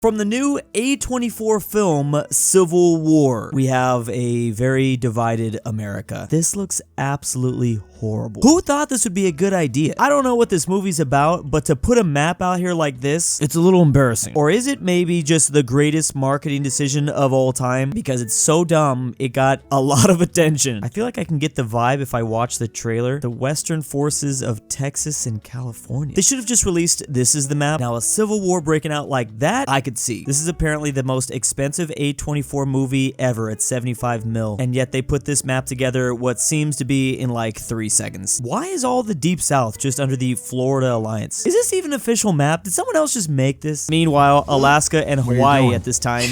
From the new A24 film, Civil War, we have a very divided America. This looks absolutely horrible. Who thought this would be a good idea? I don't know what this movie's about, but to put a map out here like this, it's a little embarrassing. Or is it maybe just the greatest marketing decision of all time? Because it's so dumb, it got a lot of attention. I feel like I can get the vibe if I watch the trailer. The Western forces of Texas and California. They should have just released, this is the map. Now a Civil War breaking out like that, I could see. This is apparently the most expensive A24 movie ever at 75 mil, and yet they put this map together what seems to be in like 3 seconds. Why is all the Deep South just under the Florida Alliance? Is this even an official map? Did someone else just make this? Meanwhile, Alaska and Hawaii at this time.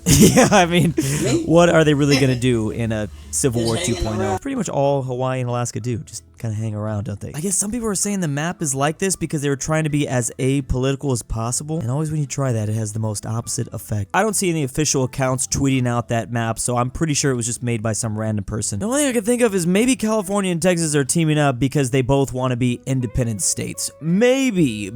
Yeah, I mean, what are they really gonna do in a Civil War 2.0? Pretty much all Hawaii and Alaska do, just kind of hang around, don't they? I guess some people are saying the map is like this because they were trying to be as apolitical as possible, and always when you try that, it has the most opposite effect. I don't see any official accounts tweeting out that map, so I'm pretty sure it was just made by some random person. The only thing I can think of is maybe California and Texas are teaming up because they both want to be independent states. Maybe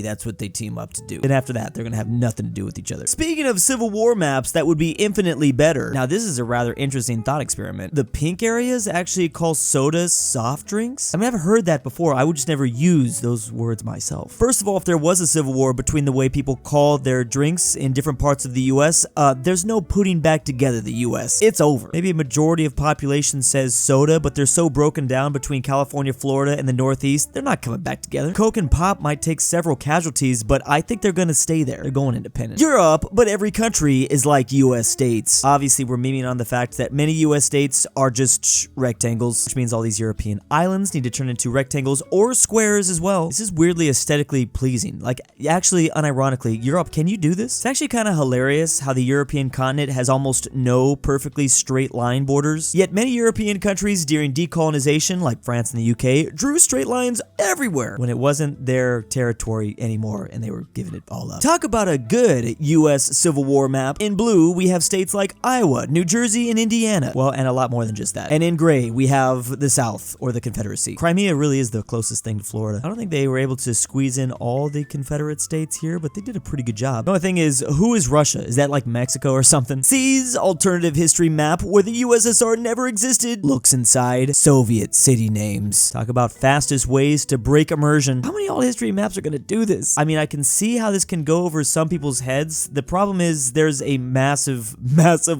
that's what they team up to do. And after that, they're gonna have nothing to do with each other. Speaking of Civil War maps that would be infinitely better. Now, this is a rather interesting thought experiment. The pink areas actually call sodas soft drinks? I mean, I've heard that before. I would just never use those words myself. First of all, if there was a civil war between the way people call their drinks in different parts of the US, there's no putting back together the US. It's over. Maybe a majority of population says soda, but they're so broken down between California, Florida, and the Northeast, they're not coming back together. Coke and pop might take several casualties, but I think they're gonna stay there. They're going independent. Europe, but every country is like US states. Obviously, we're memeing on the fact that many US states are just rectangles, which means all these European islands need to turn into rectangles or squares as well. This is weirdly aesthetically pleasing. Like, actually, unironically, Europe, can you do this? It's actually kind of hilarious how the European continent has almost no perfectly straight line borders, yet many European countries during decolonization, like France and the UK, drew straight lines everywhere when it wasn't their territory anymore and they were giving it all up. Talk about a good US Civil War map. In blue, we have states like Iowa, New Jersey, and Indiana. Well, and a lot more than just that. And in gray, we have the South, or the Confederacy. Crimea really is the closest thing to Florida. I don't think they were able to squeeze in all the Confederate states here, but they did a pretty good job. The only thing is, who is Russia? Is that like Mexico or something? C's alternative history map where the USSR never existed looks inside Soviet city names. Talk about fastest ways to break immersion. How many alt history maps are gonna do this? I mean, I can see how this can go over some people's heads. The problem is there's a massive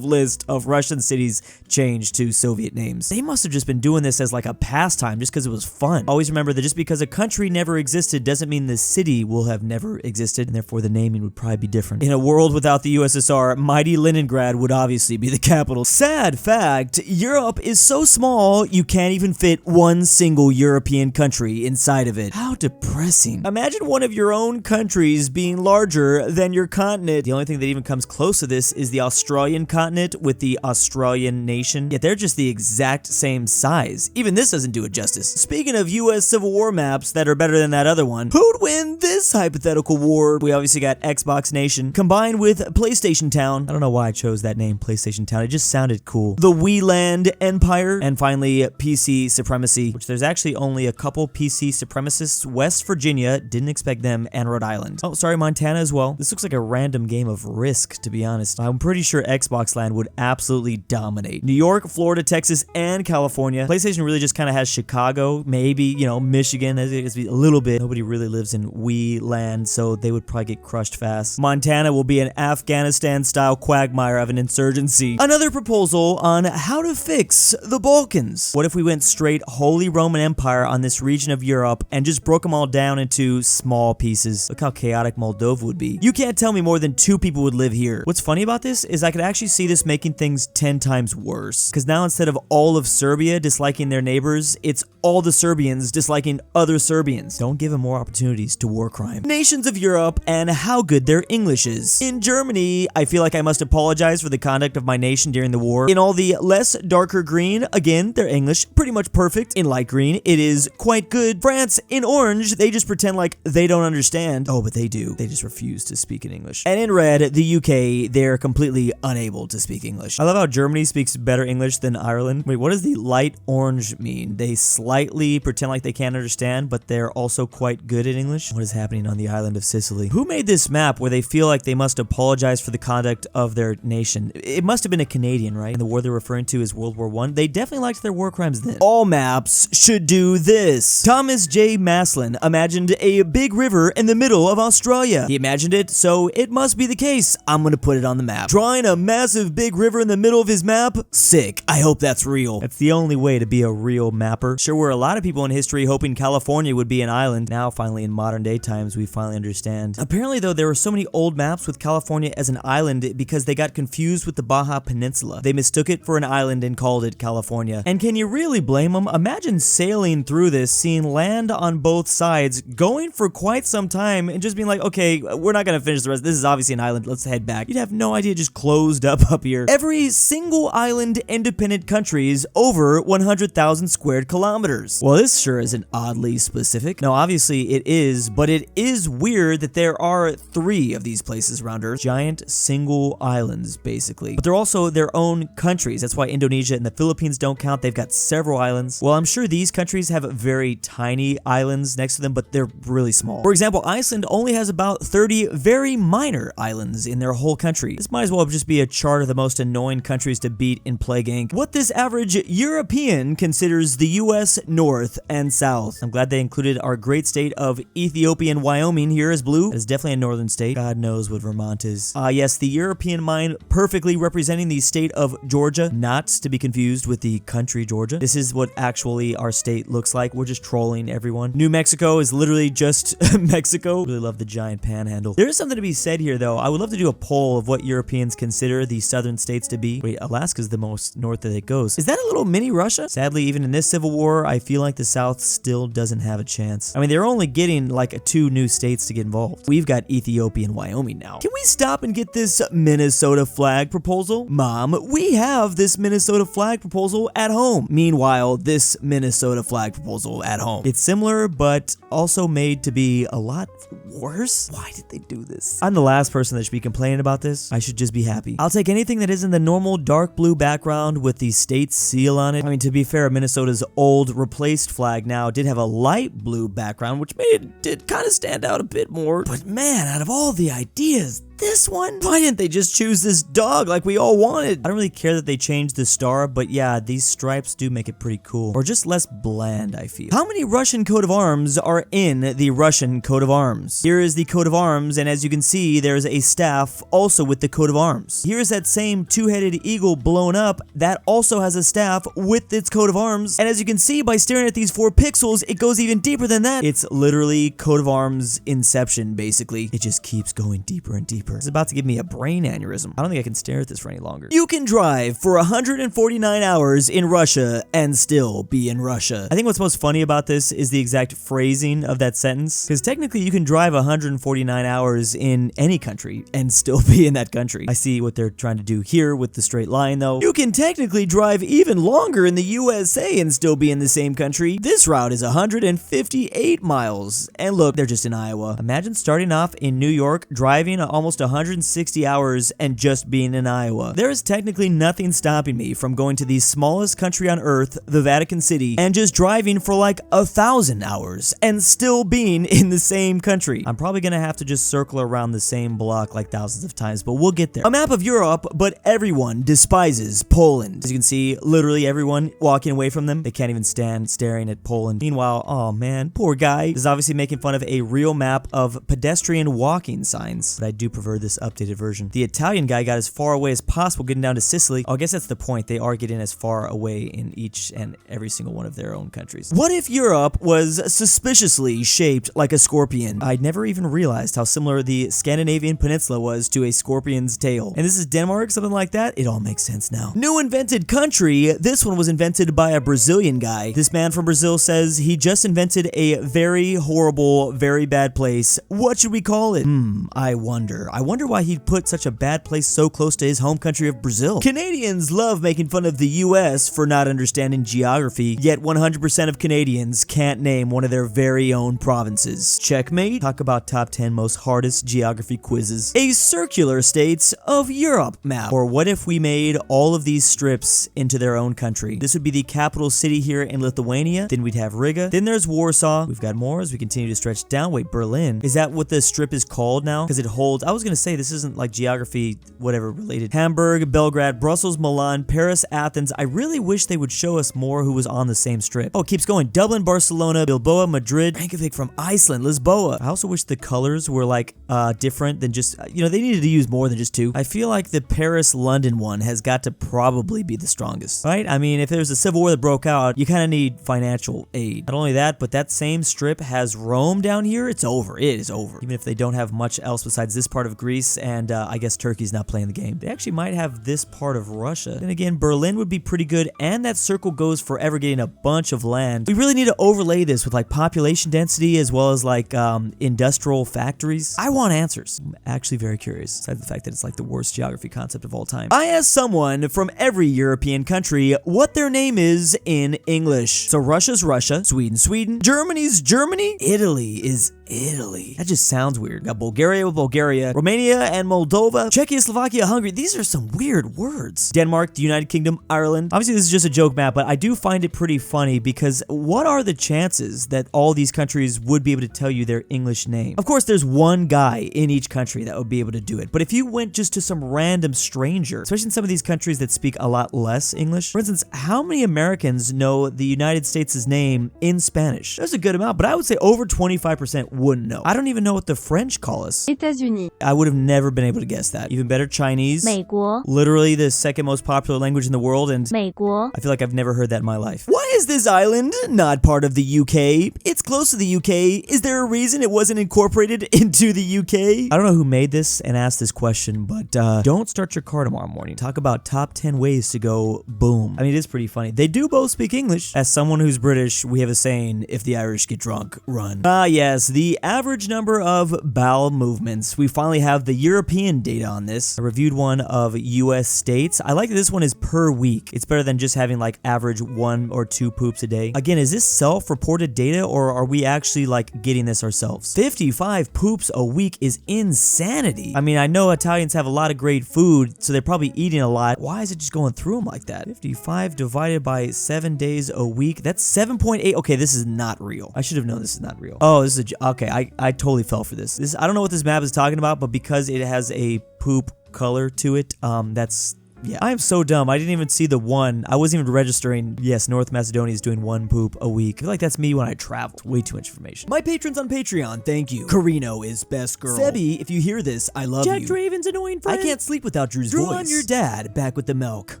list of Russian cities changed to Soviet names. They must have just been doing this as like a pastime just because it was fun. Always remember that just because a country never existed doesn't mean the city will have never existed, and therefore the naming would probably be different. In a world without the USSR, mighty Leningrad would obviously be the capital. Sad fact, Europe is so small you can't even fit one single European country inside of it. How depressing. Imagine one of your own countries being larger than your continent. The only thing that even comes close to this is the Australian continent with the Australian nation, yet they're just the exact same size. Even this doesn't do it justice. Speaking of US Civil War maps that are better than that other one, who'd win this hypothetical war? We obviously got Xbox Nation combined with PlayStation Town. I don't know why I chose that name, PlayStation Town. It just sounded cool. The Wieland Empire, and finally PC Supremacy, which there's actually only a couple PC supremacists. West Virginia, didn't expect them, and Rhode Island. Oh, sorry, Montana as well. This looks like a random game of Risk, to be honest. I'm pretty sure Xbox Land would absolutely dominate. New York, Florida, Texas, and California. PlayStation really just kind of has Chicago, maybe, you know, Michigan, as a little bit. Nobody really lives in Wii land, so they would probably get crushed fast. Montana will be an Afghanistan-style quagmire of an insurgency. Another proposal on how to fix the Balkans. What if we went straight Holy Roman Empire on this region of Europe and just broke them all down into small pieces? Look how chaotic Moldova would be. You can't tell me more than 2 people would live here. What's funny about this is I could actually see this making things 10 times worse. Because now instead of all of Serbia disliking their neighbors, it's all the Serbians disliking other Serbians. Don't give them more opportunities to war crime. Nations of Europe and how good their English is. In Germany, I feel like I must apologize for the conduct of my nation during the war. In all the less darker green, again, their English pretty much perfect. In light green, it is quite good. France, in orange, they just pretend like they don't understand. Oh, but they do. They just refuse to speak in English. And in red, the UK, they're completely unable to speak English. I love how Germany speaks better English than Ireland. Wait, what does the light orange mean? They politely pretend like they can't understand, but they're also quite good at English. What is happening on the island of Sicily? Who made this map where they feel like they must apologize for the conduct of their nation? It must have been a Canadian, right? And the war they're referring to is World War I. They definitely liked their war crimes then. All maps should do this. Thomas J. Maslin imagined a big river in the middle of Australia. He imagined it, so it must be the case. I'm gonna put it on the map. Drawing a massive big river in the middle of his map? Sick. I hope that's real. That's the only way to be a real mapper. Sure were a lot of people in history hoping California would be an island. Now, finally, in modern day times, we finally understand. Apparently, though, there were so many old maps with California as an island because they got confused with the Baja Peninsula. They mistook it for an island and called it California. And can you really blame them? Imagine sailing through this, seeing land on both sides, going for quite some time, and just being like, okay, we're not gonna finish the rest. This is obviously an island. Let's head back. You'd have no idea, just closed up here. Every single island independent country is over 100,000 square kilometers. Well, this sure isn't oddly specific. No, obviously it is, but it is weird that there are 3 of these places around Earth. Giant single islands, basically. But they're also their own countries. That's why Indonesia and the Philippines don't count. They've got several islands. Well, I'm sure these countries have very tiny islands next to them, but they're really small. For example, Iceland only has about 30 very minor islands in their whole country. This might as well just be a chart of the most annoying countries to beat in Plague Inc. What this average European considers the US North and South. I'm glad they included our great state of Ethiopian Wyoming here as blue. That is definitely a northern state. God knows what Vermont is. Yes, the European mind perfectly representing the state of Georgia, not to be confused with the country Georgia. This is what actually our state looks like. We're just trolling everyone. New Mexico is literally just Mexico. Really love the giant panhandle. There is something to be said here, though. I would love to do a poll of what Europeans consider the southern states to be. Wait, Alaska's the most north that it goes. Is that a little mini Russia? Sadly, even in this civil war, I feel like the South still doesn't have a chance. I mean, they're only getting like 2 new states to get involved. We've got Ethiopia and Wyoming now. Can we stop and get this Minnesota flag proposal? Mom, we have this Minnesota flag proposal at home. Meanwhile, this Minnesota flag proposal at home. It's similar, but also made to be a lot worse. Why did they do this? I'm the last person that should be complaining about this. I should just be happy. I'll take anything that isn't the normal dark blue background with the state seal on it. I mean, to be fair, Minnesota's old replaced flag now did have a light blue background, which made it did kind of stand out a bit more. But man, out of all the ideas, this one? Why didn't they just choose this dog like we all wanted? I don't really care that they changed the star, but yeah, these stripes do make it pretty cool. Or just less bland, I feel. How many Russian coat of arms are in the Russian coat of arms? Here is the coat of arms, and as you can see, there's a staff also with the coat of arms. Here's that same 2-headed eagle blown up that also has a staff with its coat of arms. And as you can see by staring at these 4 pixels, it goes even deeper than that. It's literally coat of arms inception, basically. It just keeps going deeper and deeper. It's about to give me a brain aneurysm. I don't think I can stare at this for any longer. You can drive for 149 hours in Russia and still be in Russia. I think what's most funny about this is the exact phrasing of that sentence, because technically you can drive 149 hours in any country and still be in that country. I see what they're trying to do here with the straight line, though. You can technically drive even longer in the USA and still be in the same country. This route is 158 miles. And look, they're just in Iowa. Imagine starting off in New York, driving almost 160 hours and just being in Iowa. There is technically nothing stopping me from going to the smallest country on earth, the Vatican City, and just driving for like 1,000 hours and still being in the same country. I'm probably gonna have to just circle around the same block like thousands of times, but we'll get there. A map of Europe, but everyone despises Poland. As you can see, literally everyone walking away from them. They can't even stand staring at Poland. Meanwhile, oh man, poor guy. This is obviously making fun of a real map of pedestrian walking signs, but I do prefer this updated version. The Italian guy got as far away as possible getting down to Sicily. Oh, I guess that's the point. They are getting as far away in each and every single one of their own countries. What if Europe was suspiciously shaped like a scorpion? I never even realized how similar the Scandinavian peninsula was to a scorpion's tail. And this is Denmark, something like that? It all makes sense now. New invented country. This one was invented by a Brazilian guy. This man from Brazil says he just invented a very horrible, very bad place. What should we call it? I wonder wonder why he'd put such a bad place so close to his home country of Brazil. Canadians love making fun of the US for not understanding geography, yet 100% of Canadians can't name one of their very own provinces. Checkmate. Talk about top 10 most hardest geography quizzes. A circular states of Europe map. Or what if we made all of these strips into their own country? This would be the capital city here in Lithuania. Then we'd have Riga. Then there's Warsaw. We've got more as we continue to stretch down. Wait, Berlin. Is that what the strip is called now? Because it holds, I was going to say this isn't like geography, whatever related. Hamburg, Belgrade, Brussels, Milan, Paris, Athens. I really wish they would show us more who was on the same strip. Oh, it keeps going. Dublin, Barcelona, Bilbao, Madrid, Reykjavik from Iceland, Lisboa. I also wish the colors were like different than just, you know, they needed to use more than just two. I feel like the Paris-London one has got to probably be the strongest, right? I mean, if there's a civil war that broke out, you kind of need financial aid. Not only that, but that same strip has Rome down here. It's over. It is over. Even if they don't have much else besides this part of Greece and I guess Turkey's not playing the game. They actually might have this part of Russia. Then again, Berlin would be pretty good, and that circle goes forever getting a bunch of land. We really need to overlay this with like population density as well as like industrial factories. I want answers. I'm actually very curious, besides the fact that it's like the worst geography concept of all time. I asked someone from every European country what their name is in English. So Russia's Russia, Sweden's Sweden, Germany's Germany, Italy is Italy. That just sounds weird. Got Bulgaria with Bulgaria, Romania and Moldova, Czechia, Slovakia, Hungary. These are some weird words. Denmark, the United Kingdom, Ireland. Obviously, this is just a joke map, but I do find it pretty funny because what are the chances that all these countries would be able to tell you their English name? Of course, there's one guy in each country that would be able to do it, but if you went just to some random stranger, especially in some of these countries that speak a lot less English, for instance, how many Americans know the United States' name in Spanish? There's a good amount, but I would say over 25% wouldn't know. I don't even know what the French call us. États-Unis. I would have never been able to guess that. Even better, Chinese. 美国. Literally the second most popular language in the world, and 美国. I feel like I've never heard that in my life. Why is this island not part of the UK? It's close to the UK. Is there a reason it wasn't incorporated into the UK? I don't know who made this and asked this question, but don't start your car tomorrow morning. Talk about top 10 ways to go boom. I mean, it is pretty funny. They do both speak English. As someone who's British, we have a saying, if the Irish get drunk, run. Yes, the average number of bowel movements. We finally have the European data on this. I reviewed one of US states. I like that this one is per week. It's better than just having like average 1 or 2 poops a day. Again, is this self-reported data or are we actually like getting this ourselves? 55 poops a week is insanity. I mean, I know Italians have a lot of great food, so they're probably eating a lot. Why is it just going through them like that? 55 divided by 7 days a week. That's 7.8. Okay, this is not real. I should have known this is not real. Oh, this is okay. I totally fell for this. I don't know what this map is talking about, but because it has a poop color to it, that's Yeah, I am so dumb. I didn't even see the one. I wasn't even registering. Yes, North Macedonia is doing 1 poop a week. I feel like that's me when I travel. Way too much information. My patrons on Patreon, thank you. KirinoIsBestGirl. Sebby, if you hear this, I love you. Traven's annoying friend. I can't sleep without Drew's Drew voice. on your dad, back with the milk.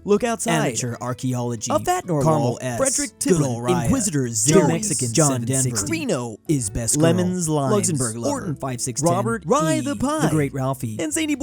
Look outside. Amateur archaeology. A Fat Normal. Carmel S. Fredrik Tibblin. GoodOldRyah. Inquisitor Joe Zero. Mexican. JohnDenver. KirinoIsBestGirl. Lemons Limes. LuxembourgLover. Ortin 5610. Robert. RyeThePie. TheGreatRalphy. And ZaneyBoi.